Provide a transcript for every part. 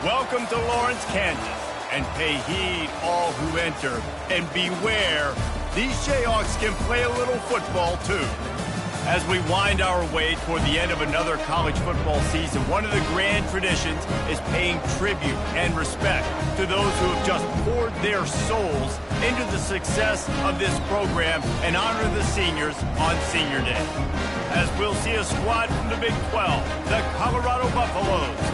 Welcome to Lawrence, Kansas, and pay heed all who enter, and beware, these Jayhawks can play a little football too. As we wind our way toward the end of another college football season, one of the grand traditions is paying tribute and respect to those who have just poured their souls into the success of this program and honor the seniors on Senior Day. As we'll see a squad from the Big 12, the Colorado Buffaloes,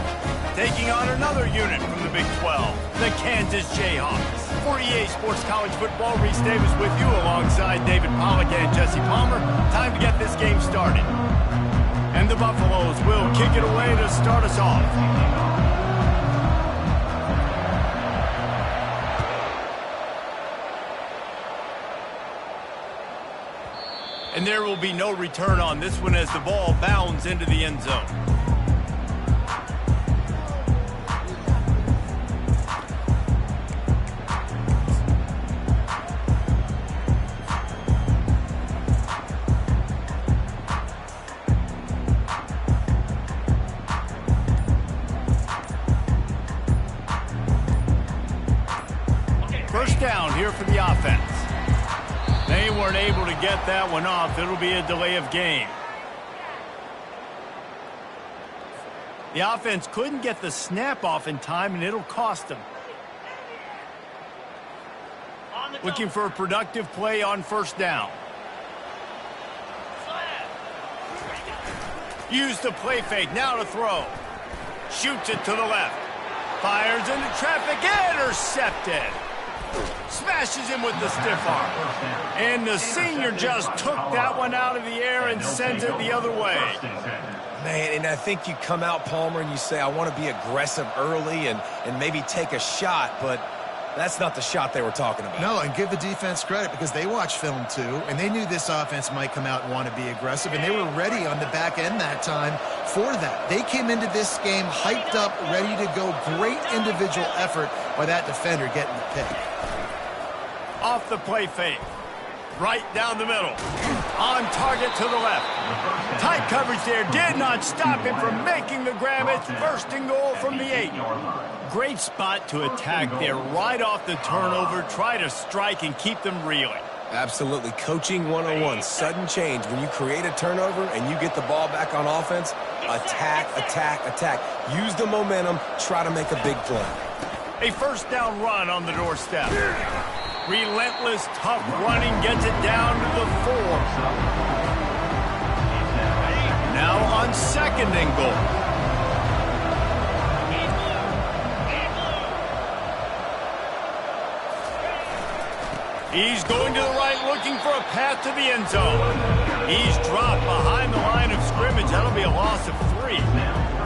taking on another unit from the Big 12, the Kansas Jayhawks. For EA Sports College Football, Reese Davis with you alongside David Pollack and Jesse Palmer. Time to get this game started. And the Buffaloes will kick it away to start us off. And there will be no return on this one as the ball bounds into the end zone. First down here for the offense. They weren't able to get that one off. It'll be a delay of game. The offense couldn't get the snap off in time, and it'll cost them. Looking for a productive play on first down. Use the play fake. Now to throw. Shoots it to the left. Fires into traffic. Intercepted. Smashes him with the stiff arm. And the senior just took that one out of the air and sent it the other way. Man, and I think you come out, Palmer, and you say, I want to be aggressive early and maybe take a shot, but that's not the shot they were talking about. No, and give the defense credit because they watched film too, and they knew this offense might come out and want to be aggressive, and they were ready on the back end that time for that. They came into this game hyped up, ready to go. Great individual effort by that defender getting the pick. Off the play fake. Right down the middle. On target to the left. Tight coverage there. Did not stop him from making the grab. It's first and goal from the 8. Great spot to attack there. Right off the turnover. Try to strike and keep them reeling. Absolutely. Coaching 101. Sudden change. When you create a turnover and you get the ball back on offense, attack, attack, attack. Use the momentum. Try to make a big play. A first down run on the doorstep. Relentless, tough running gets it down to the 4. Now on second and goal. He's going to the right, looking for a path to the end zone. He's dropped behind the line of scrimmage. That'll be a loss of 3.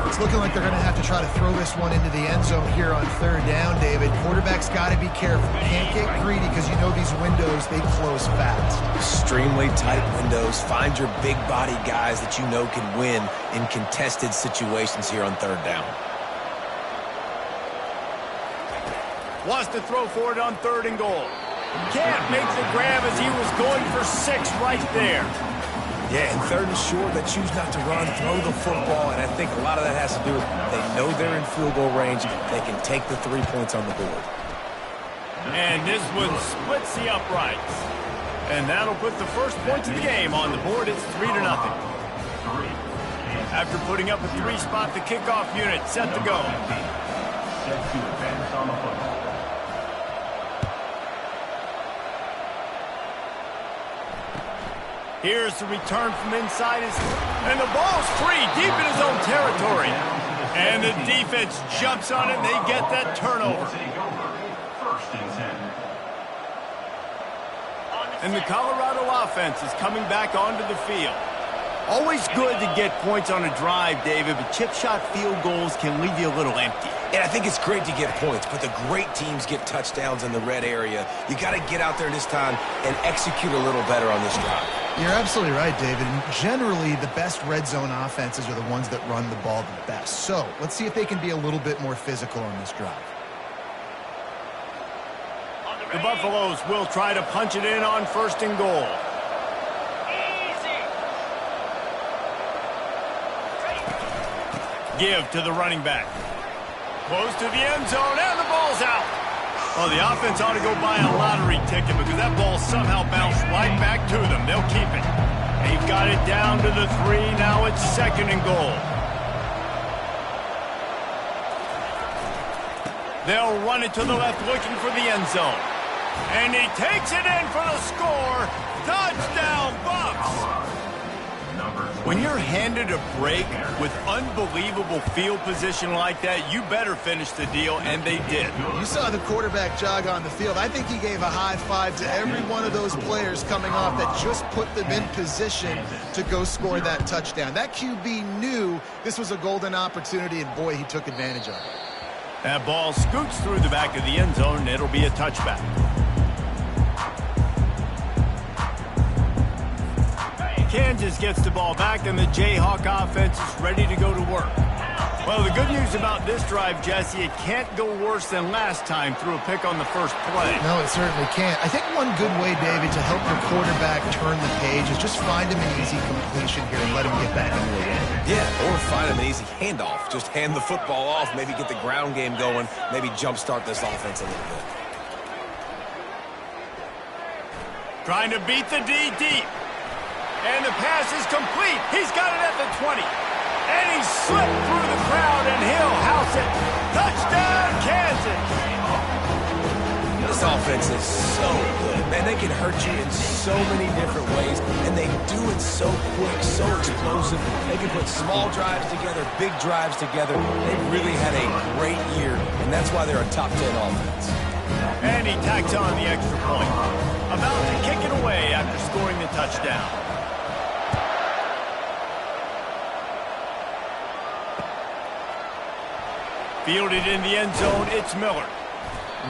It's looking like they're going to have to try to throw this one into the end zone here on third down, David. Quarterback's got to be careful. Can't get greedy because you know these windows, they close fast. Extremely tight windows. Find your big body guys that you know can win in contested situations here on third down. Wants to throw for it on third and goal. Can't make the grab as he was going for 6 right there. Yeah, and third and short, they choose not to run, throw the football, and I think a lot of that has to do with they know they're in field goal range. They can take the 3 points on the board. And this one splits the uprights. And that'll put the first points of the game on the board. It's 3-0. After putting up a 3-spot, the kickoff unit set to go. Set to advance on the football. Here's the return from inside and the ball's free deep in his own territory. And the defense jumps on it and they get that turnover. First and 10. And the Colorado offense is coming back onto the field. Always good to get points on a drive, David, but chip shot field goals can leave you a little empty. And I think it's great to get points, but the great teams get touchdowns in the red area. You got to get out there this time and execute a little better on this drive. You're absolutely right, David. And generally, the best red zone offenses are the ones that run the ball the best. So let's see if they can be a little bit more physical on this drive. The Buffaloes will try to punch it in on first and goal. Give to the running back. Close to the end zone, and the ball's out. Well, the offense ought to go buy a lottery ticket because that ball somehow bounced right back to them. They'll keep it. They've got it down to the 3. Now it's 2nd and goal. They'll run it to the left looking for the end zone. And he takes it in for the score. Touchdown, Bucs! When you're handed a break with unbelievable field position like that, you better finish the deal, and they did. You saw the quarterback jog on the field. I think he gave a high five to every one of those players coming off that just put them in position to go score that touchdown. That QB knew this was a golden opportunity, and boy, he took advantage of it. That ball scoots through the back of the end zone, and it'll be a touchback. Kansas gets the ball back, and the Jayhawk offense is ready to go to work. Well, the good news about this drive, Jesse, it can't go worse than last time through a pick on the first play. No, it certainly can't. I think one good way, David, to help your quarterback turn the page is just find him an easy completion here and let him get back into the game. Yeah, or find him an easy handoff. Just hand the football off, maybe get the ground game going, maybe jumpstart this offense a little bit. Trying to beat the D deep. And the pass is complete. He's got it at the 20. And he slipped through the crowd, and he'll house it. Touchdown, Kansas! This offense is so good. Man, they can hurt you in so many different ways, and they do it so quick, so explosive. They can put small drives together, big drives together. They've really had a great year, and that's why they're a top 10 offense. And he tacks on the extra point. About to kick it away after scoring the touchdown. Fielded in the end zone, it's Miller.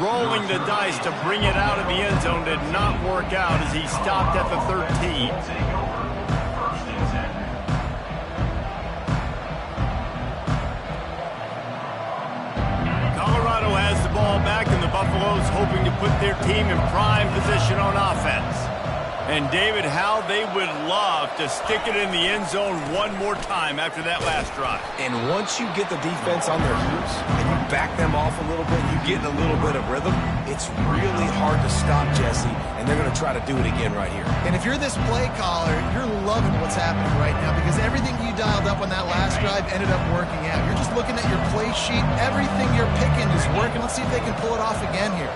Rolling the dice to bring it out of the end zone did not work out as he stopped at the 13. Colorado has the ball back, and the Buffaloes hoping to put their team in prime position on offense. And David, how they would love to stick it in the end zone one more time after that last drive. And once you get the defense on their heels and you back them off a little bit, you get in a little bit of rhythm, it's really hard to stop, Jesse, and they're going to try to do it again right here. And if you're this play caller, you're loving what's happening right now because everything you dialed up on that last drive ended up working out. You're just looking at your play sheet. Everything you're picking is working. Let's see if they can pull it off again here.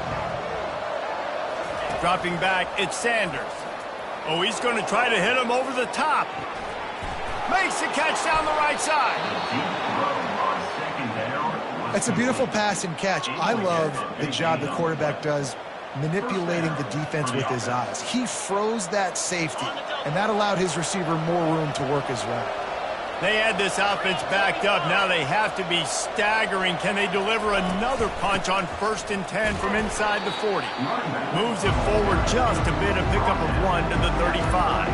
Dropping back, it's Sanders. Oh, he's going to try to hit him over the top. Makes the catch down the right side. It's a beautiful pass and catch. I love the job the quarterback does manipulating the defense with his eyes. He froze that safety, and that allowed his receiver more room to work his route. They had this offense backed up. Now they have to be staggering. Can they deliver another punch on 1st and 10 from inside the 40? Moves it forward just a bit, a pickup of 1 to the 35.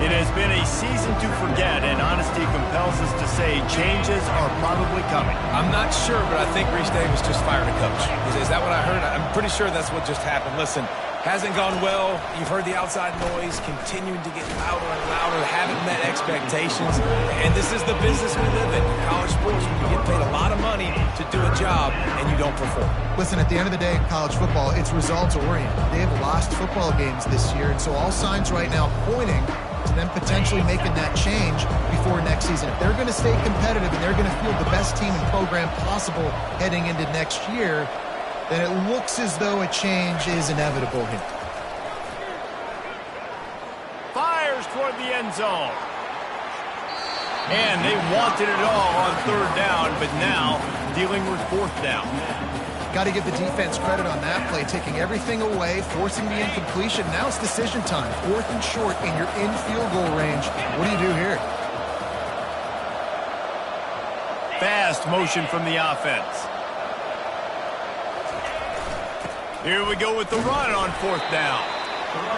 It has been a season to forget, and honesty compels us to say changes are probably coming. I'm not sure, but I think Reese Davis just fired a coach. Is that what I heard? I'm pretty sure that's what just happened. Listen, hasn't gone well. You've heard the outside noise, continuing to get louder and louder, haven't met expectations. And this is the business we live in. College sports, you get paid a lot of money to do a job, and you don't perform. Listen, at the end of the day in college football, it's results-oriented. They have lost football games this year, and so all signs right now pointing to them potentially making that change before next season. If they're going to stay competitive and they're going to field the best team and program possible heading into next year, then it looks as though a change is inevitable here. Fires toward the end zone. And they wanted it all on 3rd down, but now dealing with 4th down. Got to give the defense credit on that play, taking everything away, forcing the incompletion. Now it's decision time. 4th and short, and you're in field goal range. What do you do here? Fast motion from the offense. Here we go with the run on 4th down.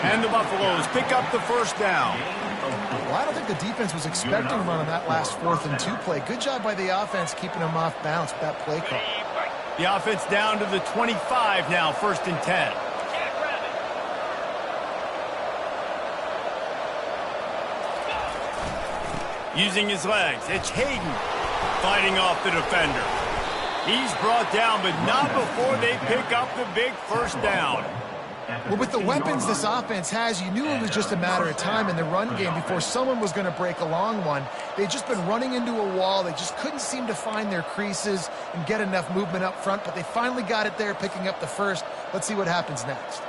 And the Buffaloes pick up the 1st down. Well, I don't think the defense was expecting a run on that last 4th and 2 play. Good job by the offense keeping them off balance with that play call. The offense down to the 25 now, 1st and 10. Using his legs, it's Hayden fighting off the defender. He's brought down, but not before they pick up the big first down. Well, with the weapons this offense has, you knew it was just a matter of time in the run game before someone was going to break a long one. They'd just been running into a wall. They just couldn't seem to find their creases and get enough movement up front, but they finally got it there, picking up the first. Let's see what happens next.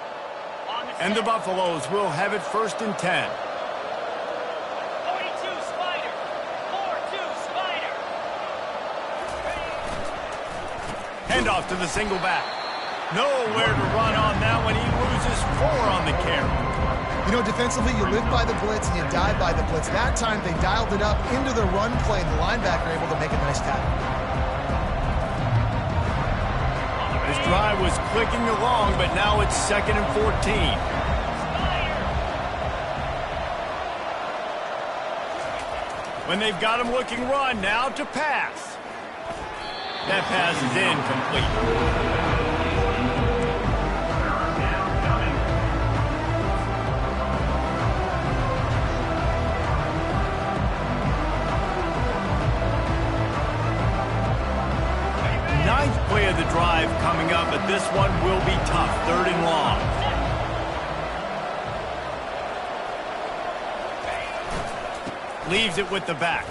And the Buffaloes will have it 1st and 10. 42 Spider. 4-2 Spider. Handoff to the single back. Nowhere to run on that one. He loses 4 on the carry. You know, defensively, you live by the blitz and you die by the blitz. That time, they dialed it up into the run play, and the linebacker able to make a nice tackle. This drive was clicking along, but now it's 2nd and 14. When they've got him looking run, now to pass. That pass is incomplete. Ninth play of the drive coming up, but this one will be tough. 3rd and long. Leaves it with the back.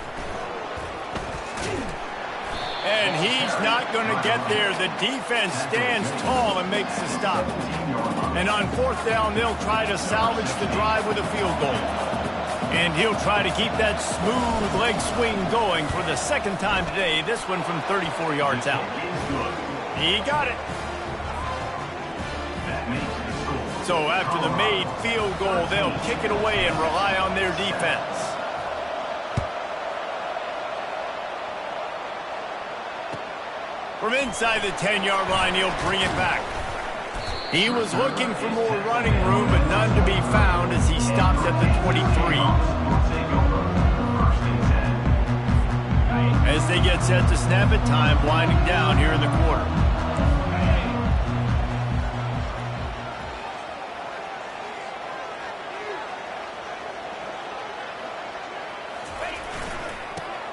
And he's not going to get there. The defense stands tall and makes the stop. And on 4th down, they'll try to salvage the drive with a field goal. And he'll try to keep that smooth leg swing going for the 2nd time today. This one from 34 yards out. He got it. So after the made field goal, they'll kick it away and rely on their defense. From inside the 10-yard line, he'll bring it back. He was looking for more running room, but none to be found as he stops at the 23. As they get set to snap it, time winding down here in the quarter.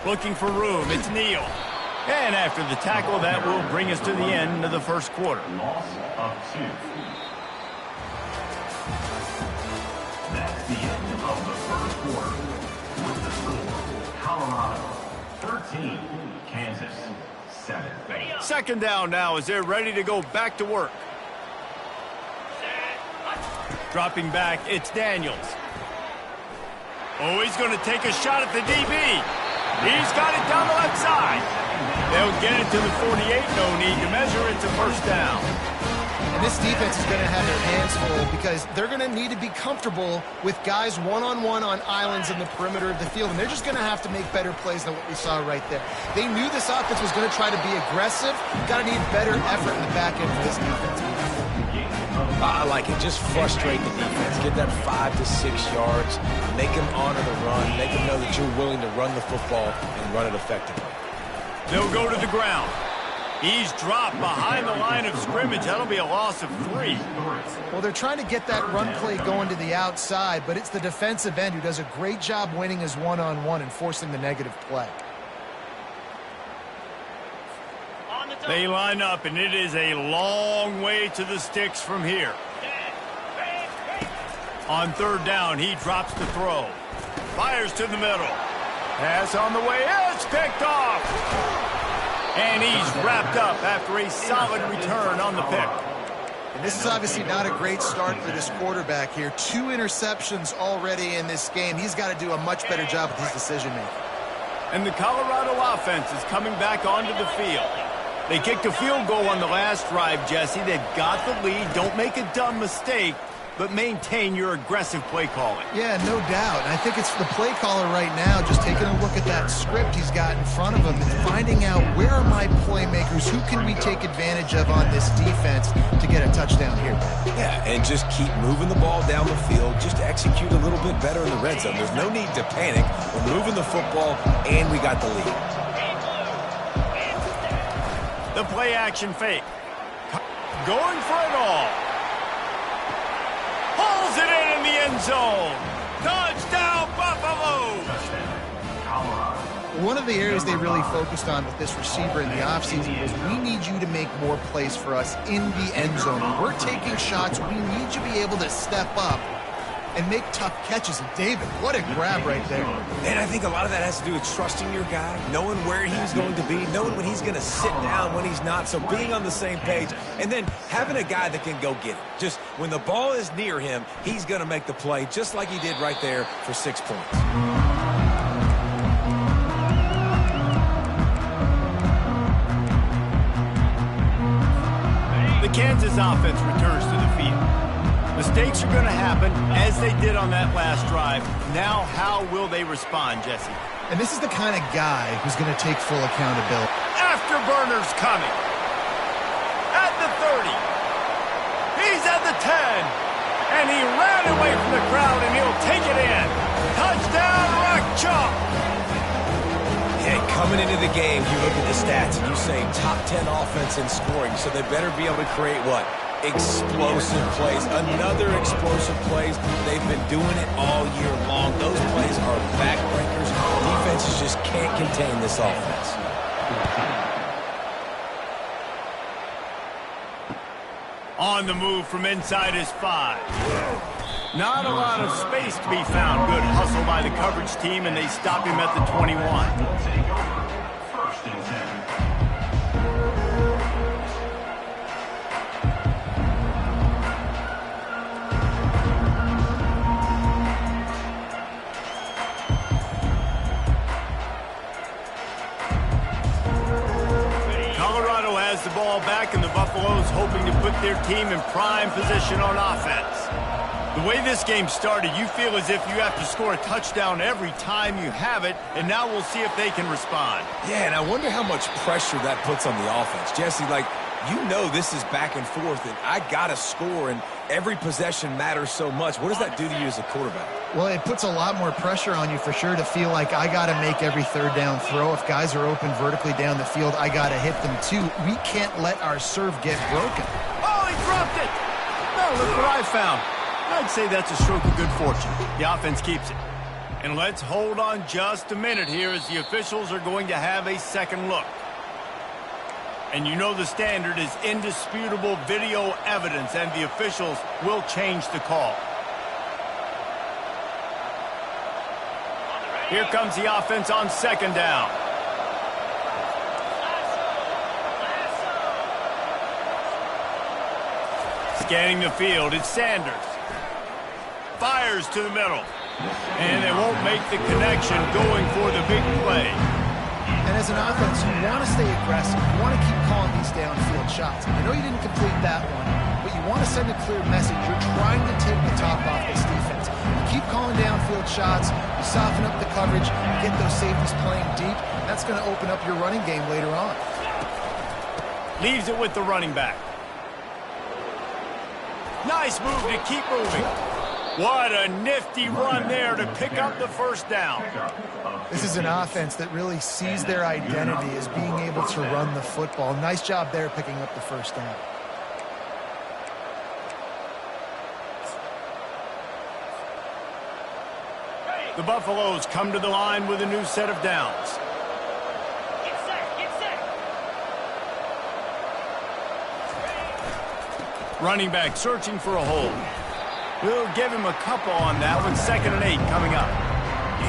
Looking for room, it's Neal. And after the tackle, that will bring us to the end of the 1st quarter. Loss of 2. That's the end of the 1st quarter. With the score, Colorado 13, Kansas 7. 2nd down now as they're ready to go back to work. Dropping back, it's Daniels. Oh, he's going to take a shot at the DB. He's got it down the left side. They'll get it to the 48. No need to measure. It's a 1st down. And this defense is going to have their hands full because they're going to need to be comfortable with guys one-on-one on islands in the perimeter of the field. And they're just going to have to make better plays than what we saw right there. They knew this offense was going to try to be aggressive. Got to need better effort in the back end for this defense. I like it. Just frustrate the defense. Get that 5 to 6 yards. Make them honor the run. Make them know that you're willing to run the football and run it effectively. They'll go to the ground. He's dropped behind the line of scrimmage. That'll be a loss of 3. Well, they're trying to get that run play going to the outside, but it's the defensive end who does a great job winning his one-on-one and forcing the negative play. They line up, and it is a long way to the sticks from here. On 3rd down, he drops the throw. Fires to the middle. Pass on the way. It's picked off. And he's wrapped up after a solid return on the pick. And this is obviously not a great start for this quarterback here. 2 interceptions already in this game. He's got to do a much better job with his decision-making. And the Colorado offense is coming back onto the field. They kicked a field goal on the last drive, Jesse. They've got the lead. Don't make a dumb mistake, but maintain your aggressive play calling. Yeah, no doubt. And I think it's the play caller right now just taking a look at that script he's got in front of him and finding out where are my playmakers, who can we take advantage of on this defense to get a touchdown here. Yeah, and just keep moving the ball down the field. Just execute a little bit better in the red zone. There's no need to panic. We're moving the football, and we got the lead. The play action fake. Going for it all. Pulls it in the end zone. Touchdown, Buffalo. One of the areas they really focused on with this receiver in the offseason was we need you to make more plays for us in the end zone. When we're taking shots, we need you to be able to step up and make tough catches. And David, what a grab right there. And I think a lot of that has to do with trusting your guy, knowing where he's going to be, knowing when he's going to sit down, when he's not, so being on the same page, and then having a guy that can go get it. Just when the ball is near him, he's going to make the play, just like he did right there for 6 points. The Kansas offense returns to the field. Mistakes are going to happen, as they did on that last drive. Now, how will they respond, Jesse? And this is the kind of guy who's going to take full accountability. Afterburner's coming. At the 30. He's at the 10. And he ran away from the crowd, and he'll take it in. Touchdown, Rock Chalk. And coming into the game, you look at the stats, and you say top 10 offense in scoring, so they better be able to create what? Explosive plays. Another explosive plays. They've been doing it all year long. Those plays are backbreakers. Defenses just can't contain this offense. On the move from inside his 5. Not a lot of space to be found. Good hustle by the coverage team, and they stop him at the 21. First and 10. Colorado has the ball back, and the Buffaloes hoping to put their team in prime position on offense. The way this game started, you feel as if you have to score a touchdown every time you have it, and now we'll see if they can respond. Yeah, and I wonder how much pressure that puts on the offense. Jesse, like, you know this is back and forth, and I got to score, and every possession matters so much. What does that do to you as a quarterback? Well, it puts a lot more pressure on you for sure to feel like I got to make every third down throw. If guys are open vertically down the field, I got to hit them too. We can't let our serve get broken. Oh, he dropped it! Oh, look what I found. I'd say that's a stroke of good fortune. The offense keeps it. And let's hold on just a minute here as the officials are going to have a second look. And you know the standard is indisputable video evidence, and the officials will change the call. Here comes the offense on second down. Scanning the field, it's Sanders. Fires to the middle. And they won't make the connection going for the big play. And as an offense, you want to stay aggressive. You want to keep calling these downfield shots. I know you didn't complete that one, but you want to send a clear message. You're trying to take the top off this defense. You keep calling downfield shots, you soften up the coverage, you get those safeties playing deep. That's going to open up your running game later on. Leaves it with the running back. Nice move to keep moving. What a nifty run there to pick up the first down. This is an offense that really sees their identity as being able to run the football. Nice job there picking up the first down. The Buffaloes come to the line with a new set of downs. Get set, get set. Running back searching for a hole. We'll give him a couple on that one. 2nd and 8 coming up.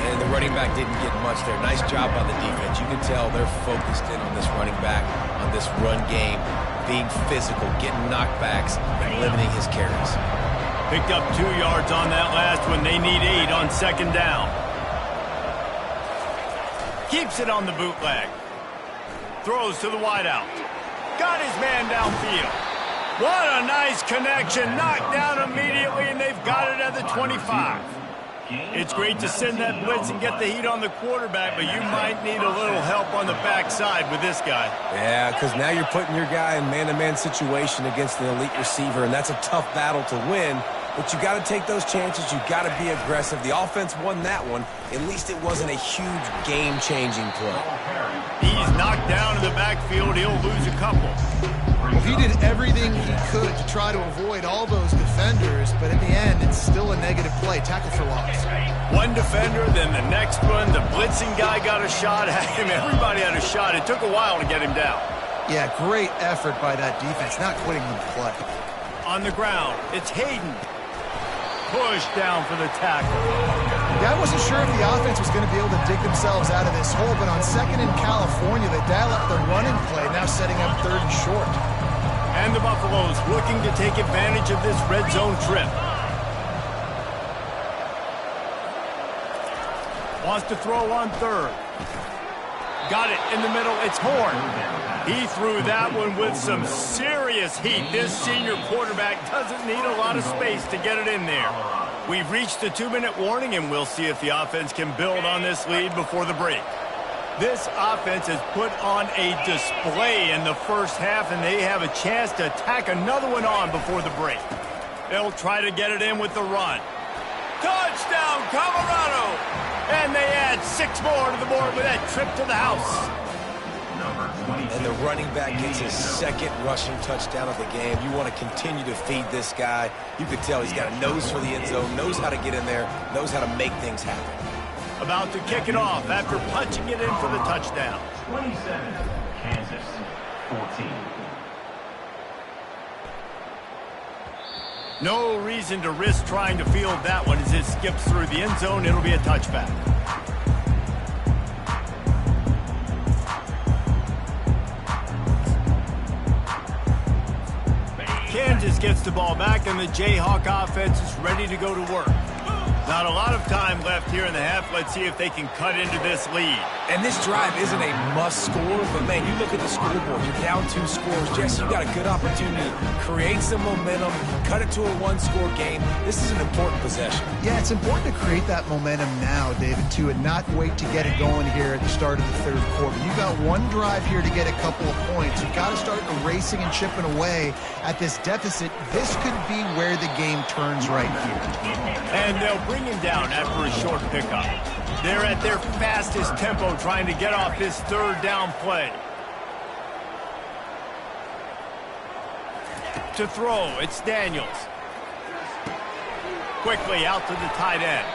And the running back didn't get much there. Nice job by the defense. You can tell they're focused in on this running back, on this run game, being physical, getting knockbacks, and limiting his carries. Picked up 2 yards on that last one. They need 8 on 2nd down. Keeps it on the bootleg. Throws to the wideout. Got his man downfield. What a nice connection. Knocked down immediately, and they've got it at the 25. It's great to send that blitz and get the heat on the quarterback, but you might need a little help on the backside with this guy. Yeah, because now you're putting your guy in man-to-man situation against an elite receiver, and that's a tough battle to win. But you got to take those chances. You got to be aggressive. The offense won that one. At least it wasn't a huge game-changing play. He's knocked down in the backfield. He'll lose a couple. Well, he did everything he could to try to avoid all those defenders, but in the end, it's still a negative play. Tackle for loss. One defender, then the next one. The blitzing guy got a shot at him. Everybody had a shot. It took a while to get him down. Yeah, great effort by that defense, not quitting the play. On the ground, it's Hayden. Push down for the tackle. Yeah, I wasn't sure if the offense was going to be able to dig themselves out of this hole, but on second in California, they dial up the running play, now setting up third and short. And the Buffaloes looking to take advantage of this red zone trip. Wants to throw on third. Got it in the middle. It's Horn. He threw that one with some serious heat. This senior quarterback doesn't need a lot of space to get it in there. We've reached the 2-minute warning, and we'll see if the offense can build on this lead before the break. This offense has put on a display in the first half, and they have a chance to tack another one on before the break. They'll try to get it in with the run. Touchdown, Colorado! And they add 6 more to the board with that trip to the house. And the running back gets his second rushing touchdown of the game. You want to continue to feed this guy. You could tell he's got a nose for the end zone, knows how to get in there, knows how to make things happen. About to kick it off after punching it in for the touchdown. 27, Kansas, 14. No reason to risk trying to field that one as it skips through the end zone. It'll be a touchback. Kansas gets the ball back, and the Jayhawk offense is ready to go to work. Not a lot of time left here in the half. Let's see if they can cut into this lead. And this drive isn't a must score, but man, you look at the scoreboard. You're down 2 scores. Jesse, you got a good opportunity to create some momentum, cut it to a 1-score game. This is an important possession. Yeah, it's important to create that momentum now, David, too, and not wait to get it going here at the start of the third quarter. You've got one drive here to get a couple of points. You've got to start erasing and chipping away at this deficit. This could be where the game turns right here. And they'll bring him down after a short pickup. They're at their fastest tempo trying to get off this third down play. To throw, it's Daniels. Quickly out to the tight end.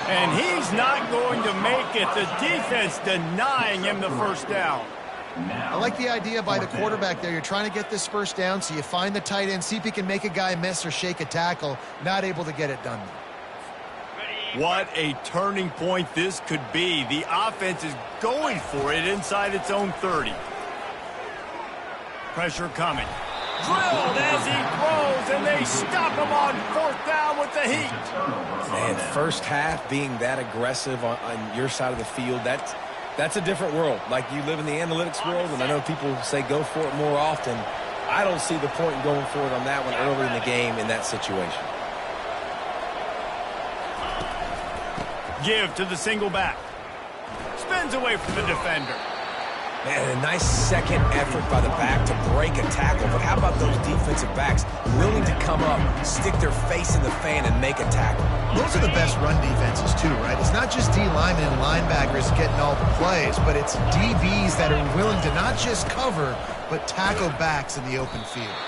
And he's not going to make it. The defense denying him the first down. I like the idea by the quarterback there. You're trying to get this first down, so you find the tight end, see if he can make a guy miss or shake a tackle. Not able to get it done. What a turning point this could be. The offense is going for it inside its own 30. Pressure coming. Drilled as he throws, and they stop him on 4th down with the heat. Man, first half being that aggressive on your side of the field, that's a different world. Like, you live in the analytics world, and I know people say go for it more often. I don't see the point in going for it on that one early in the game in that situation. Give to the single back. Spins away from the defender. Man, a nice second effort by the back to break a tackle. But how about those defensive backs willing to come up, stick their face in the fan, and make a tackle? Those are the best run defenses, too, right? It's not just D linemen and linebackers getting all the plays, but it's DBs that are willing to not just cover, but tackle backs in the open field.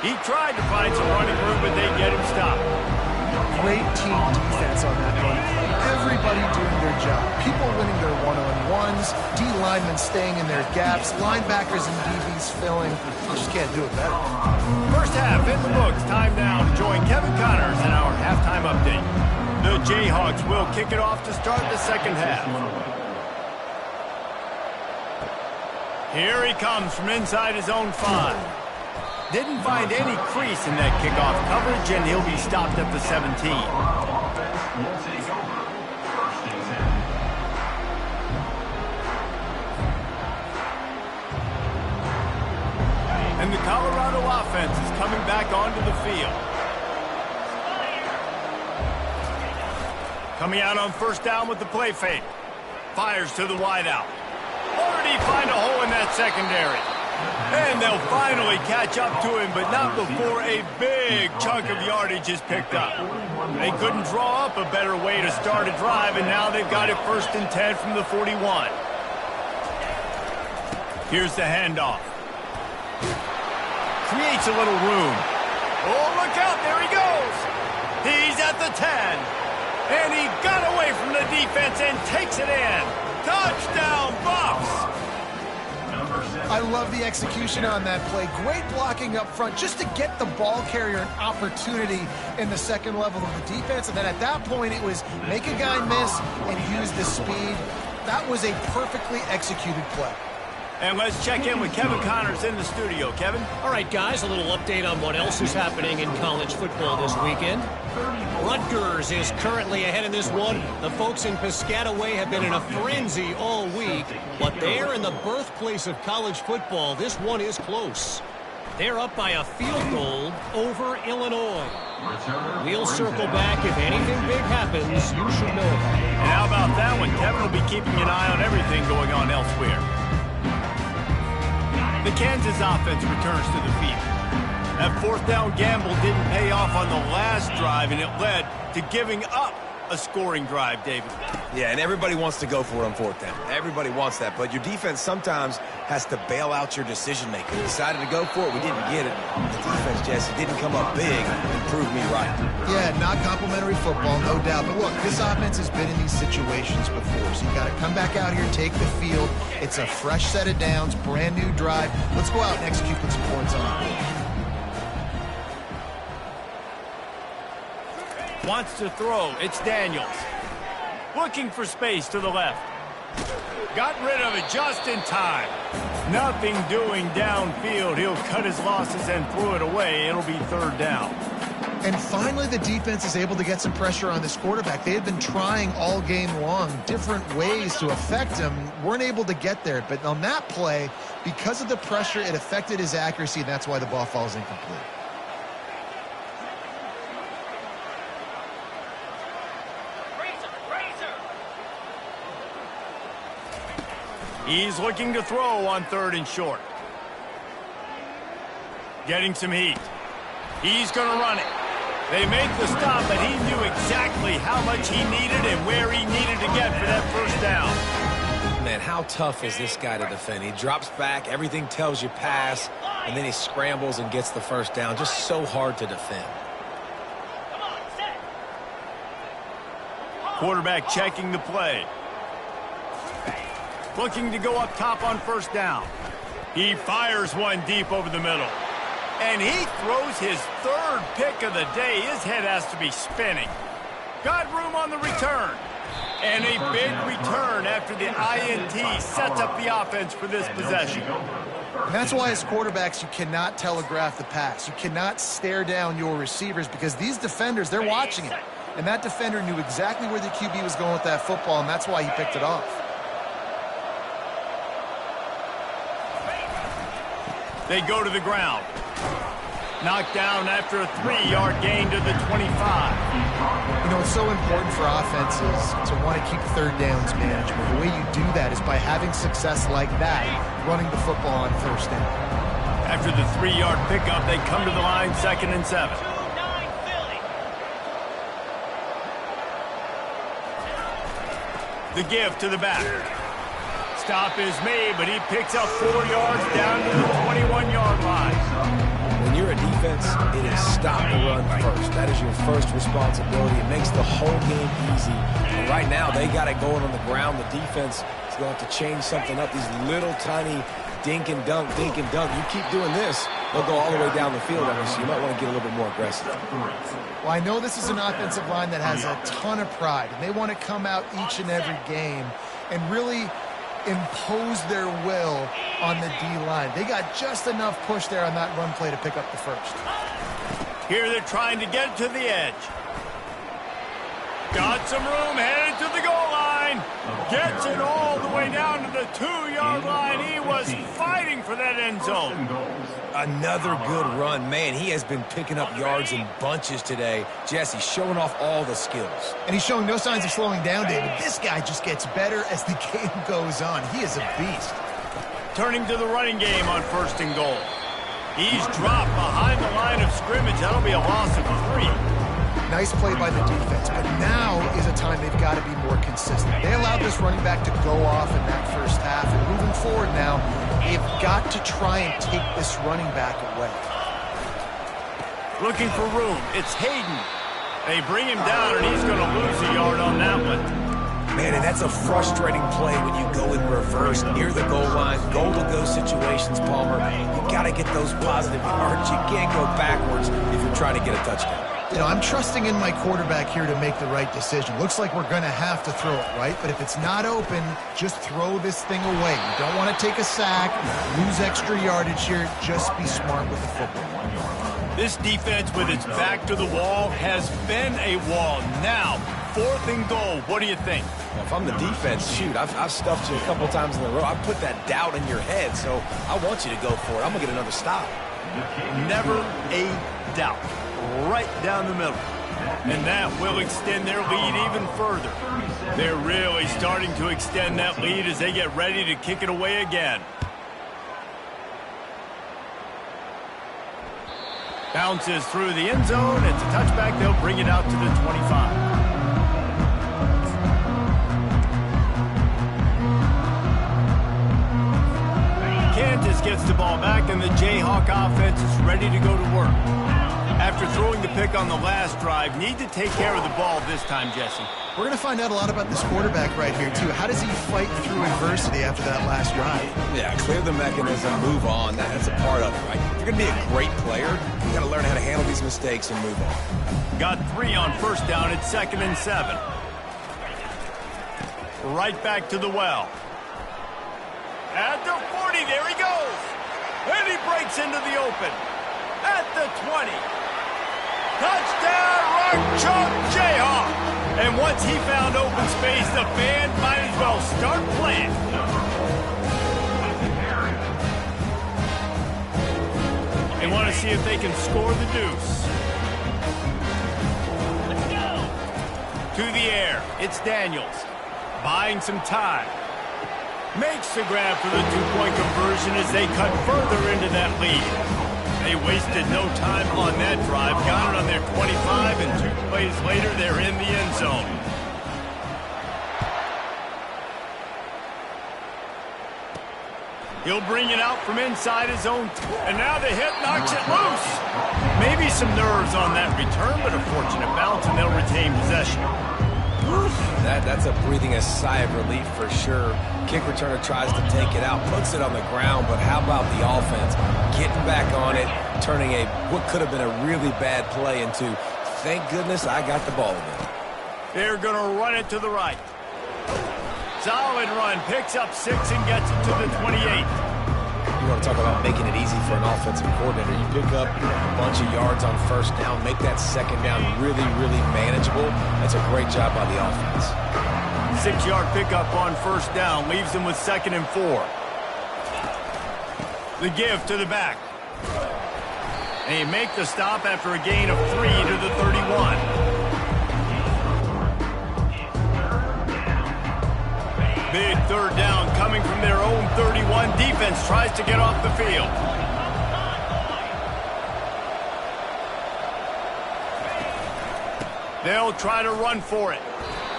He tried to find some running room, but they get him stopped. Great team defense on that one. Everybody doing their job. People winning their one-on-ones, D linemen staying in their gaps, linebackers and DBs filling. You just can't do it better. First half in the books. Time now to join Kevin Connors in our halftime update. The Jayhawks will kick it off to start the second half. Here he comes from inside his own 5. Didn't find any crease in that kickoff coverage, and he'll be stopped at the 17. And the Colorado offense is coming back onto the field. Coming out on first down with the play fake. Fires to the wideout. Already find a hole in that secondary. And they'll finally catch up to him, but not before a big chunk of yardage is picked up. They couldn't draw up a better way to start a drive, and now they've got it 1st and 10 from the 41. Here's the handoff. creates a little room. Oh, look out, there he goes. He's at the 10. And he got away from the defense and takes it in. Touchdown, Buffs. I love the execution on that play. Great blocking up front just to get the ball carrier an opportunity in the second level of the defense. And then at that point, it was make a guy miss and use the speed. That was a perfectly executed play. And let's check in with Kevin Connors in the studio. Kevin? All right, guys, a little update on what else is happening in college football this weekend. Rutgers is currently ahead in this one. The folks in Piscataway have been in a frenzy all week, but they're in the birthplace of college football. This one is close. They're up by a field goal over Illinois. We'll circle back if anything big happens. You should know about it. And how about that one? Kevin will be keeping an eye on everything going on elsewhere. The Kansas offense returns to the field. That fourth down gamble didn't pay off on the last drive, and it led to giving up a scoring drive, David. Yeah, and everybody wants to go for it on fourth down. Everybody wants that, but your defense sometimes has to bail out your decision-making. We decided to go for it. We didn't get it. The defense, Jesse, didn't come up big and prove me right. Yeah, not complimentary football, no doubt. But look, this offense has been in these situations before, so you got to come back out here, take the field. It's a fresh set of downs, brand new drive. Let's go out and execute with some points on the board. Wants to throw. It's Daniels. Looking for space to the left. Got rid of it just in time. Nothing doing downfield. He'll cut his losses and throw it away. It'll be third down. And finally, the defense is able to get some pressure on this quarterback. They had been trying all game long different ways to affect him. Weren't able to get there. But on that play, because of the pressure, it affected his accuracy, and that's why the ball falls incomplete. He's looking to throw on third and short. Getting some heat. He's going to run it. They make the stop, but he knew exactly how much he needed and where he needed to get for that first down. Man, how tough is this guy to defend? He drops back, everything tells you pass, and then he scrambles and gets the first down. Just so hard to defend. Come on, set. Quarterback checking the play. Looking to go up top on first down. He fires one deep over the middle. And he throws his third pick of the day. His head has to be spinning. Got room on the return. And a big return after the INT sets up the offense for this possession. And that's why as quarterbacks, you cannot telegraph the pass. You cannot stare down your receivers because these defenders, they're watching it. And that defender knew exactly where the QB was going with that football, and that's why he picked it off. They go to the ground. Knocked down after a 3-yard gain to the 25. You know, it's so important for offenses to want to keep third downs management. The way you do that is by having success like that, running the football on first down. After the 3-yard pickup, they come to the line, 2nd and 7. 2-9 Philly. The give to the back. Stop is made, but he picks up 4 yards down to the 21-yard line. When you're a defense, it is stop the run first. That is your first responsibility. It makes the whole game easy. And right now, they got it going on the ground. The defense is going to have to change something up. These little tiny dink and dunk, dink and dunk. You keep doing this, they'll go all the way down the field. So you might want to get a little bit more aggressive. Well, I know this is an offensive line that has a ton of pride, and they want to come out each and every game and really impose their will on the D-line. They got just enough push there on that run play to pick up the first. Here they're trying to get to the edge. Got some room, headed to the goal line. Gets it all the way down to the 2-yard line. He was fighting for that end zone. Another good run. Man, he has been picking up yards in bunches today. Jesse showing off all the skills. And he's showing no signs of slowing down, David. This guy just gets better as the game goes on. He is a beast. Turning to the running game on 1st and goal. He's dropped behind the line of scrimmage. That'll be a loss of 3. Nice play by the defense, but now is a time they've got to be more consistent. They allowed this running back to go off in that first half, and moving forward now, they've got to try and take this running back away. Looking for room. It's Hayden. They bring him down, and he's going to lose a yard on that one. Man, and that's a frustrating play when you go in reverse near the goal line. Goal-to-go situations, Palmer. You got to get those positive yards. You can't go backwards if you're trying to get a touchdown. You know, I'm trusting in my quarterback here to make the right decision. Looks like we're going to have to throw it, right? But if it's not open, just throw this thing away. You don't want to take a sack, lose extra yardage here. Just be smart with the football. This defense with its back to the wall has been a wall. Now, 4th and goal. What do you think? Well, if I'm the defense, shoot, I've stuffed you a couple times in a row. I've put that doubt in your head, so I want you to go for it. I'm going to get another stop. Never a doubt. Right down the middle. And that will extend their lead even further. They're really starting to extend that lead as they get ready to kick it away again. Bounces through the end zone. It's a touchback. They'll bring it out to the 25. Kansas gets the ball back, and the Jayhawk offense is ready to go to work. After throwing the pick on the last drive, need to take care of the ball this time, Jesse. We're going to find out a lot about this quarterback right here, too. How does he fight through adversity after that last drive? Yeah, clear the mechanism, move on. That's a part of it, right? If you're going to be a great player, you got to learn how to handle these mistakes and move on. Got 3 on first down. It's 2nd and 7. Right back to the well. At the 40, there he goes. And he breaks into the open. At the 20. Touchdown, Rock Chalk Jayhawk. And once he found open space, the band might as well start playing. They want to see if they can score the deuce. Let's go. To the air, it's Daniels. Buying some time. Makes the grab for the 2-point conversion as they cut further into that lead. They wasted no time on that drive. Got it on their 25, and 2 plays later, they're in the end zone. He'll bring it out from inside his own, and now the hit knocks it loose. Maybe some nerves on that return, but a fortunate bounce, and they'll retain possession. That's a breathing a sigh of relief for sure. Kick returner tries to take it out, puts it on the ground, but how about the offense getting back on it, turning what could have been a really bad play into, thank goodness I got the ball again. They're going to run it to the right. Solid run, picks up 6 and gets it to the 28. You want to talk about making it easy for an offensive coordinator. You pick up a bunch of yards on first down, make that second down really, really manageable. That's a great job by the offense. 6-yard pickup on first down leaves them with 2nd and 4. The give to the back. They make the stop after a gain of 3 to the 31. Big 3rd down coming from their own 31. Defense tries to get off the field. They'll try to run for it.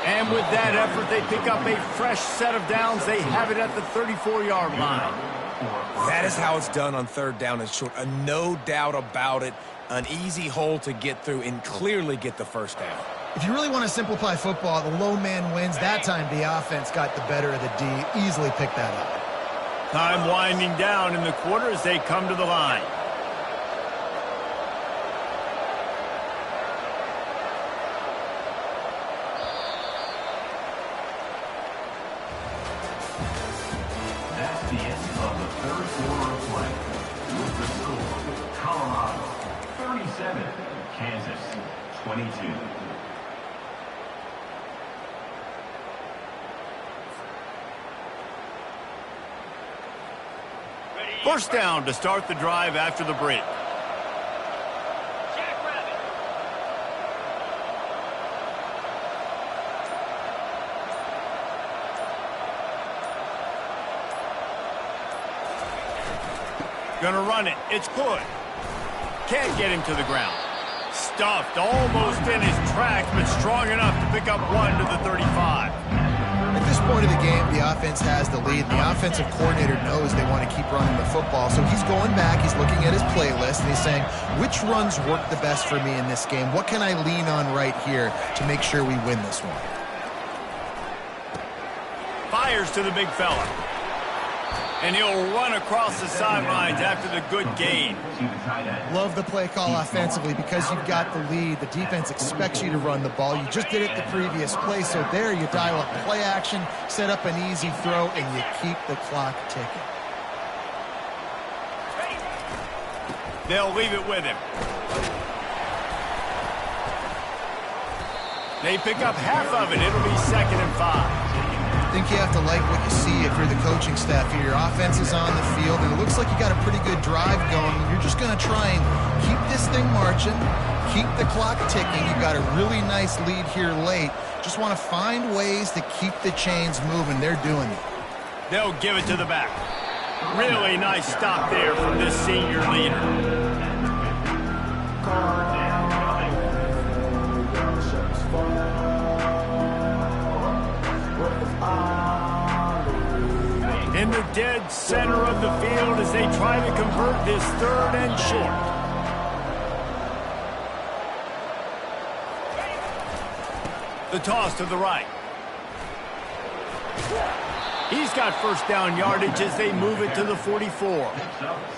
And with that effort, they pick up a fresh set of downs. They have it at the 34-yard line. That is how it's done on 3rd down and short. No doubt about it. An easy hole to get through and clearly get the first down. If you really want to simplify football, the low man wins. That time the offense got the better of the D. Easily picked that up. Time winding down in the quarter as they come to the line. That's the end of the 3rd quarter of play. With the score, Colorado 37, Kansas 22. First down to start the drive after the break. Jackrabbit. Gonna run it. It's good. Can't get him to the ground. Stuffed almost in his tracks, but strong enough to pick up 1 to the 35. At this point, point of the game, the offense has the lead, and the offensive coordinator knows they want to keep running the football. So he's going back, he's looking at his playlist, and he's saying, which runs work the best for me in this game? What can I lean on right here to make sure we win this one? Fires to the big fella. And he'll run across the sidelines after the good gain. Love the play call offensively because you've got the lead. The defense expects you to run the ball. You just did it the previous play, so there you dial up play action, set up an easy throw, and you keep the clock ticking. They'll leave it with him. They pick up half of it. It'll be 2nd and 5. I think you have to like what you see if you're the coaching staff here. Your offense is on the field, and it looks like you got a pretty good drive going. You're just going to try and keep this thing marching, keep the clock ticking. You've got a really nice lead here late. Just want to find ways to keep the chains moving. They're doing it. They'll give it to the back. Really nice stop there from this senior leader. In the dead center of the field as they try to convert this 3rd and short. The toss to the right. He's got first down yardage as they move it to the 44.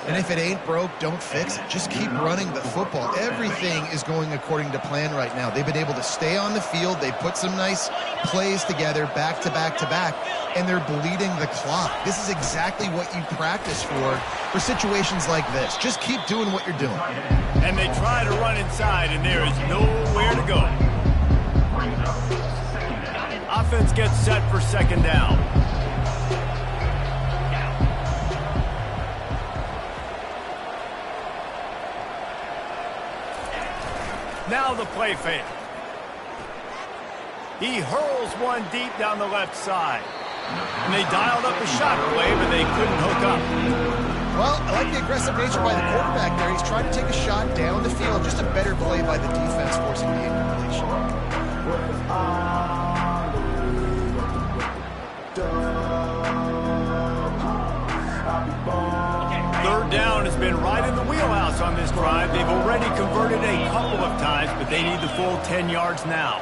And if it ain't broke, don't fix it. Just keep running the football. Everything is going according to plan right now. They've been able to stay on the field. They put some nice plays together back to back to back, and they're bleeding the clock. This is exactly what you practice for situations like this. Just keep doing what you're doing. And they try to run inside, and there is nowhere to go. Offense gets set for 2nd down. Now the play fake. He hurls one deep down the left side. And they dialed up a shot play, but they couldn't hook up. Well, I like the aggressive nature by the quarterback there. He's trying to take a shot down the field. Just a better play by the defense forcing the incompletion. 3rd down has been right in the wheelhouse on this drive. They've already converted a couple of times, but they need the full 10 yards now.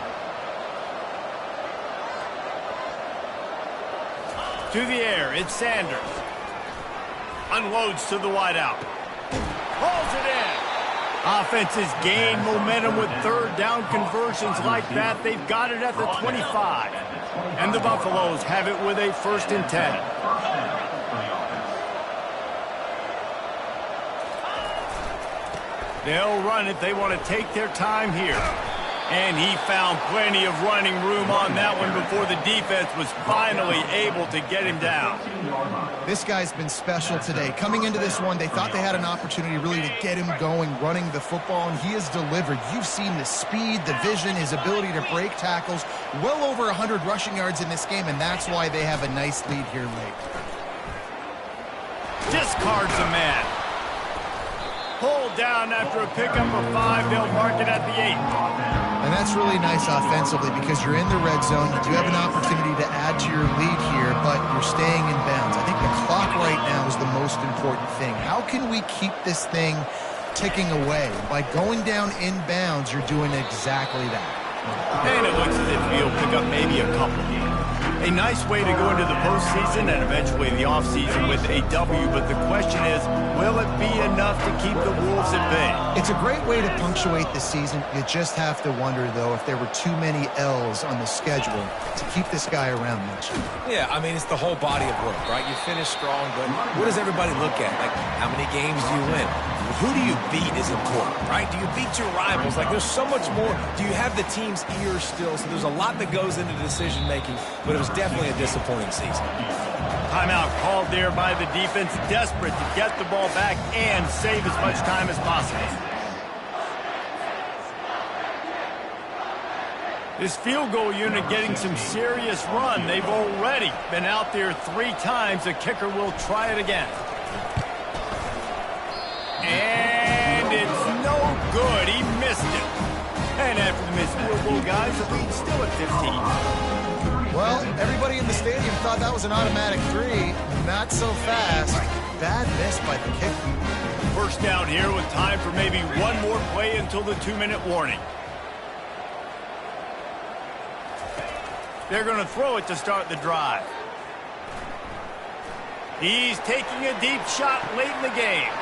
To the air, it's Sanders. Unloads to the wideout. Hauls it in. Offenses gain momentum with 3rd down conversions like that. They've got it at the 25. And the Buffaloes have it with a 1st and 10. They'll run it. They want to take their time here. And he found plenty of running room on that one before the defense was finally able to get him down. This guy's been special today. Coming into this one, they thought they had an opportunity really to get him going, running the football, and he has delivered. You've seen the speed, the vision, his ability to break tackles. Well over 100 rushing yards in this game, and that's why they have a nice lead here late. Discards a man. Pulled down after a pickup of 5. They'll mark it at the 8. And that's really nice offensively because you're in the red zone. You do have an opportunity to add to your lead here, but you're staying in bounds. I think the clock right now is the most important thing. How can we keep this thing ticking away? By going down in bounds, you're doing exactly that. And it looks as if we'll pick up maybe a couple. A nice way to go into the postseason and eventually the offseason with a W, but the question is, will it be enough to keep the Wolves at bay? It's a great way to punctuate the season. You just have to wonder, though, if there were too many L's on the schedule to keep this guy around next year. Yeah, I mean, it's the whole body of work, right? You finish strong, but what does everybody look at? Like, how many games do you win? Who do you beat is important, right? Do you beat your rivals? Like, there's so much more. Do you have the team's ear still? So there's a lot that goes into decision-making, but it was definitely a disappointing season. Timeout called there by the defense, desperate to get the ball back and save as much time as possible. This field goal unit getting some serious run. They've already been out there 3 times. The kicker will try it again. And it's no good. He missed it. And after the missed field goal, guys, the lead's still at 15. Well, everybody in the stadium thought that was an automatic 3. Not so fast. Bad miss by the kicker. First down here with time for maybe one more play until the 2-minute warning. They're going to throw it to start the drive. He's taking a deep shot late in the game.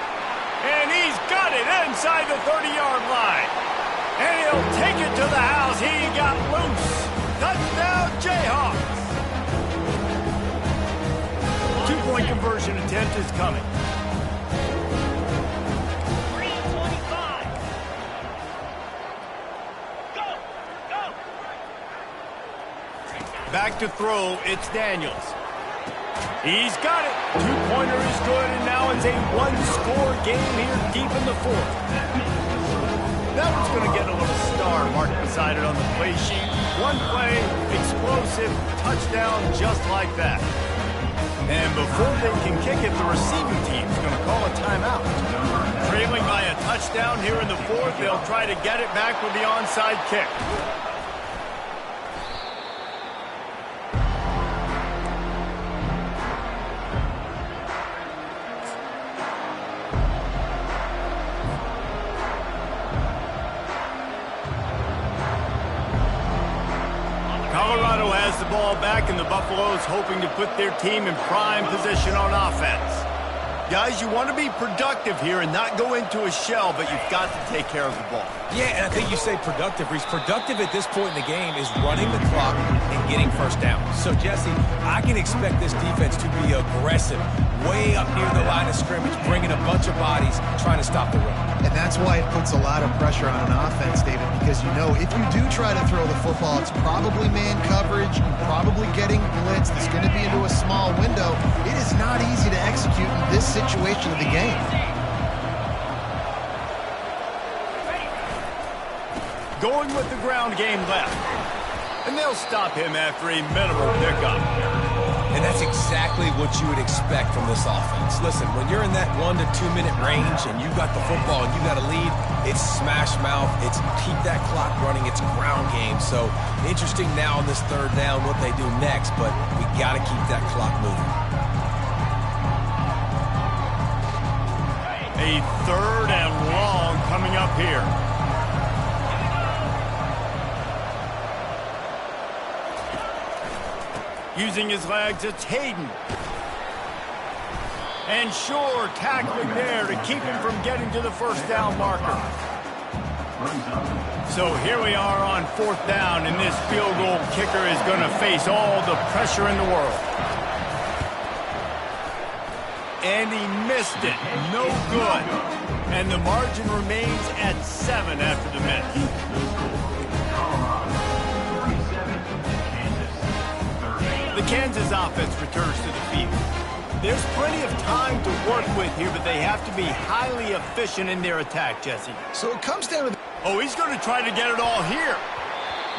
And he's got it inside the 30-yard line. And he'll take it to the house. He got loose. Touchdown, Jayhawks. Two-point conversion attempt is coming. Back to throw, it's Daniels. He's got it. Two-pointer is good, and now it's a one-score game here deep in the fourth. That one's going to get a little star marked beside it on the play sheet. One play, explosive, touchdown just like that. And before they can kick it, the receiving team's going to call a timeout. Trailing by a touchdown here in the fourth, they'll try to get it back with the onside kick. Colorado has the ball back, and the Buffaloes hoping to put their team in prime position on offense. Guys, you want to be productive here and not go into a shell, but you've got to take care of the ball. Yeah, and I think you say productive, Reese. Productive at this point in the game is running the clock and getting first down. So, Jesse, I can expect this defense to be aggressive, way up near the line of scrimmage, bringing a bunch of bodies, trying to stop the run. And that's why it puts a lot of pressure on an offense, David, because you know if you do try to throw the football, it's probably man coverage, you're probably getting blitzed, it's going to be into a small window. It is not easy to execute in this situation of the game. Going with the ground game left. And they'll stop him after a minimal pickup. And that's exactly what you would expect from this offense. Listen, when you're in that 1 to 2 minute range and you got the football and you got a lead, it's smash mouth, it's keep that clock running, it's ground game. So interesting now on this third down what they do next, but we got to keep that clock moving. A third and long coming up here. Using his legs, it's Hayden. And Shore tackling there to keep him from getting to the first down marker. So here we are on fourth down, and this field goal kicker is going to face all the pressure in the world. And he missed it. No good. And the margin remains at 7 after the miss. The Kansas offense returns to the field. There's plenty of time to work with here, but they have to be highly efficient in their attack, Jesse. So it comes down to... Oh, he's going to try to get it all here.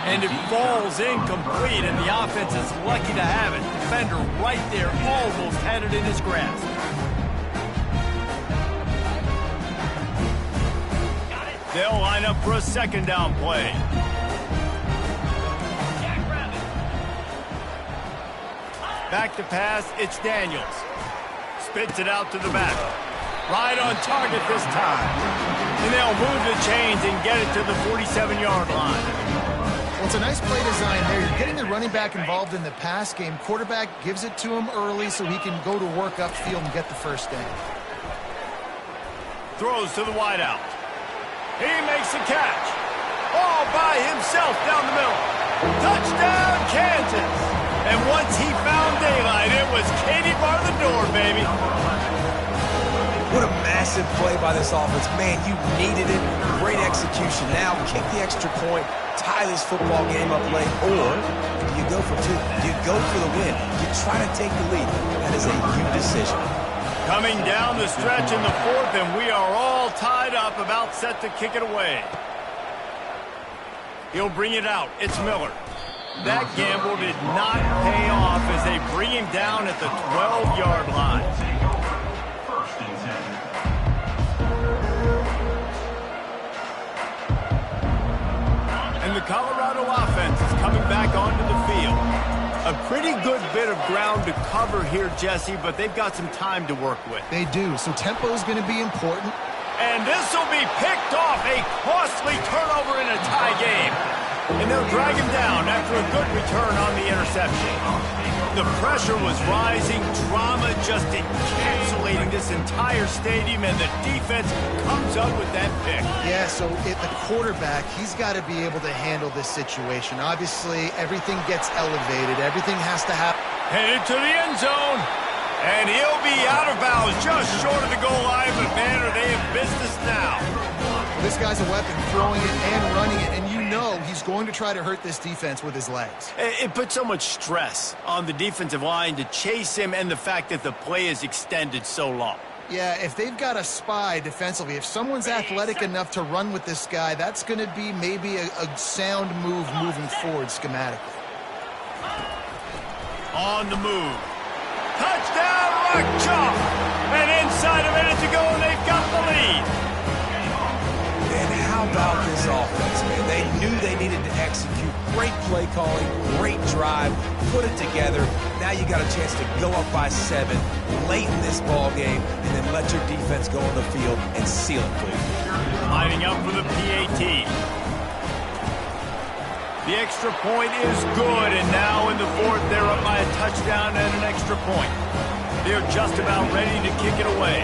And it falls incomplete, and the offense is lucky to have it. Defender right there almost had it in his grasp. They'll line up for a second down play. Back to pass, it's Daniels. Spits it out to the back. Right on target this time. And they'll move the chains and get it to the 47-yard line. Well, it's a nice play design there. You're getting the running back involved in the pass game. Quarterback gives it to him early so he can go to work upfield and get the first down. Throws to the wideout. He makes the catch. All by himself down the middle. Touchdown, Kansas. And once he found daylight, it was Katie bar the door, baby. What a massive play by this offense. Man, you needed it. Great execution. Now kick the extra point, tie this football game up late, or you go for two. You go for the win. You try to take the lead. That is a huge decision. Coming down the stretch in the fourth, and we are all tied up, about set to kick it away. He'll bring it out. It's Miller. That gamble did not pay off as they bring him down at the 12-yard line. And the Colorado offense is coming back onto the field. A pretty good bit of ground to cover here, Jesse, but they've got some time to work with. They do, so tempo is going to be important. And this will be picked off, a costly turnover in a tie game. And they'll drag him down after a good return on the interception. The pressure was rising, drama just encapsulating this entire stadium, and the defense comes up with that pick. Yeah, so at the quarterback, he's got to be able to handle this situation. Obviously, everything gets elevated. Everything has to happen. Headed to the end zone. And he'll be out of bounds just short of the goal line, but man, are they in business now. This guy's a weapon, throwing it and running it, and you know he's going to try to hurt this defense with his legs. It puts so much stress on the defensive line to chase him, and the fact that the play is extended so long. Yeah, if they've got a spy defensively, if someone's athletic enough to run with this guy, that's going to be maybe a sound move moving forward schematically. On the move. Touchdown, Rock Chalk! And inside a minute to go, and they've got the lead. And how about this offense, man? They knew they needed to execute. Great play calling, great drive, put it together. Now you got a chance to go up by 7 late in this ball game, and then let your defense go on the field and seal it for you. Lining up for the PAT. The extra point is good, and now in the fourth, they're up by a touchdown and an extra point. They're just about ready to kick it away.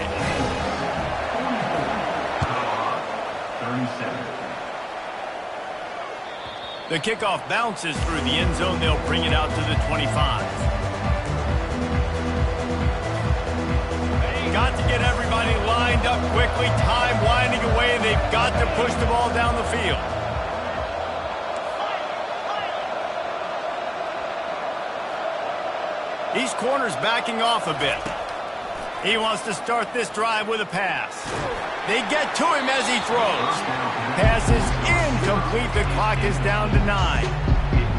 37. The kickoff bounces through the end zone. They'll bring it out to the 25. Got to get everybody lined up quickly. Time winding away, and they've got to push the ball down the field. These corners backing off a bit. He wants to start this drive with a pass. They get to him as he throws. Pass is incomplete. The clock is down to 9.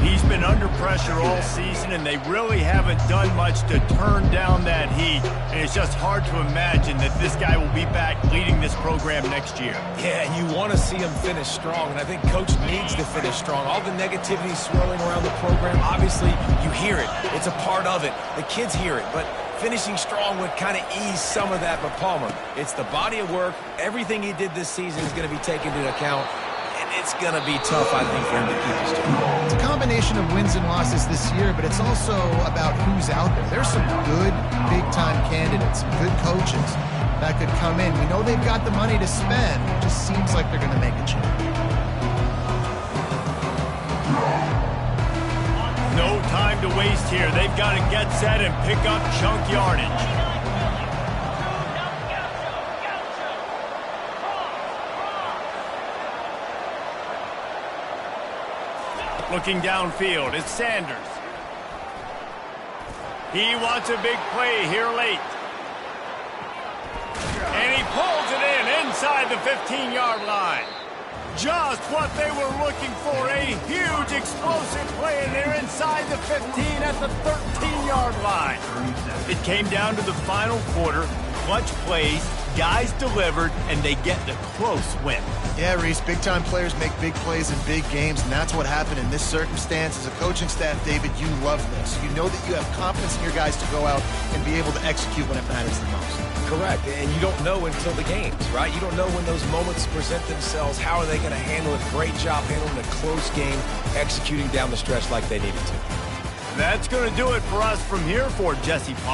He's been under pressure all season, and they really haven't done much to turn down that heat. And it's just hard to imagine that this guy will be back leading this program next year. Yeah, you want to see him finish strong, and I think Coach needs to finish strong. All the negativity swirling around the program, obviously, you hear it. It's a part of it. The kids hear it, but finishing strong would kind of ease some of that. But Palmer, it's the body of work. Everything he did this season is going to be taken into account. It's going to be tough, I think, for him to keep his job. It's a combination of wins and losses this year, but it's also about who's out there. There's some good big-time candidates, some good coaches that could come in. We know they've got the money to spend. It just seems like they're going to make a change. No time to waste here. They've got to get set and pick up chunk yardage. Looking downfield, it's Sanders. He wants a big play here late. And he pulls it in inside the 15-yard line. Just what they were looking for, a huge explosive play, and they're inside the 15 at the 13-yard line. It came down to the final quarter, clutch plays, guys delivered, and they get the close win. Yeah, Reese, big-time players make big plays in big games, and that's what happened in this circumstance. As a coaching staff, David, you love this. You know that you have confidence in your guys to go out and be able to execute when it matters the most. Correct, and you don't know until the games, right? You don't know when those moments present themselves. How are they going to handle it? Great job handling a close game, executing down the stretch like they needed to. That's going to do it for us from here for Jesse Paul.